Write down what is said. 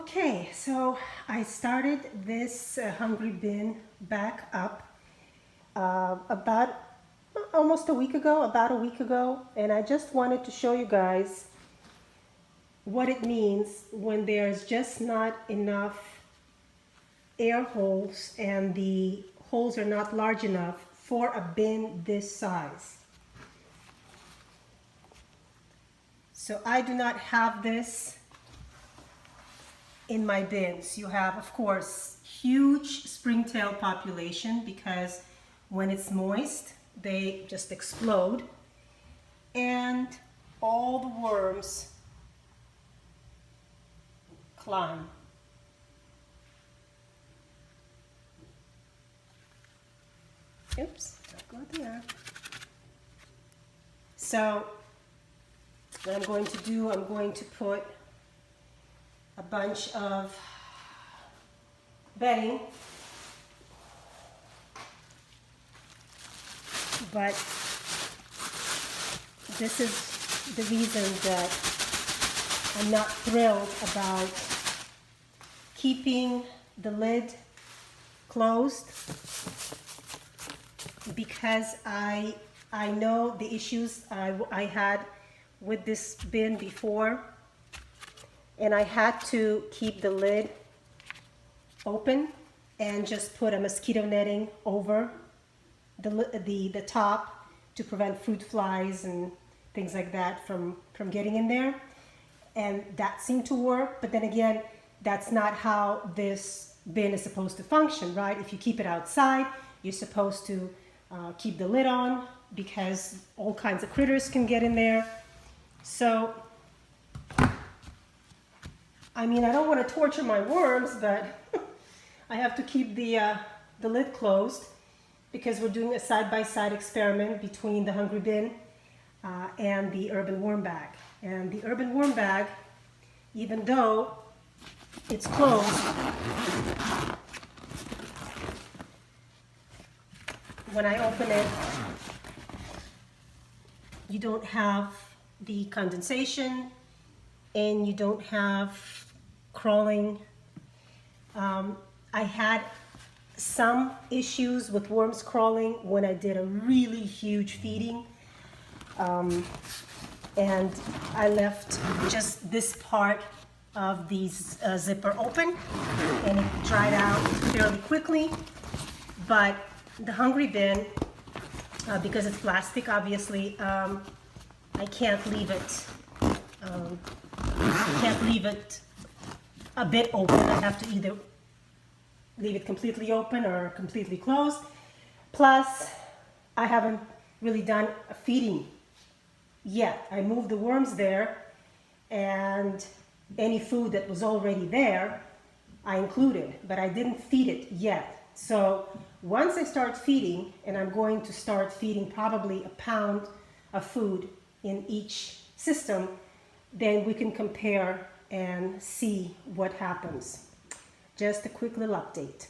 Okay, so I started this hungry bin back up about almost a week ago, and I just wanted to show you guys what it means when there's just not enough air holes and the holes are not large enough for a bin this size. So I do not have this in my bins. You have, of course, huge springtail population because when it's moist, they just explode. And all the worms climb. Oops, don't go there. So what I'm going to do, I'm going to put a bunch of bedding, but this is the reason that I'm not thrilled about keeping the lid closed, because I know the issues I had with this bin before, and I had to keep the lid open and just put a mosquito netting over the top to prevent fruit flies and things like that from getting in there. And that seemed to work, but then again, that's not how this bin is supposed to function, right? If you keep it outside, you're supposed to keep the lid on because all kinds of critters can get in there. So, I mean, I don't want to torture my worms, but I have to keep the lid closed because we're doing a side-by-side experiment between the hungry bin and the urban worm bag. And the urban worm bag, even though it's closed, when I open it, you don't have the condensation and you don't have crawling. I had some issues with worms crawling when I did a really huge feeding, and I left just this part of the zipper open and it dried out fairly quickly. But the hungry bin, because it's plastic, obviously, I can't leave it. I can't leave it a bit open. I have to either leave it completely open or completely closed. Plus, I haven't really done a feeding yet. I moved the worms there, and any food that was already there, I included, but I didn't feed it yet. So once I start feeding, and I'm going to start feeding probably a pound of food in each system, then we can compare and see what happens. Just a quick little update.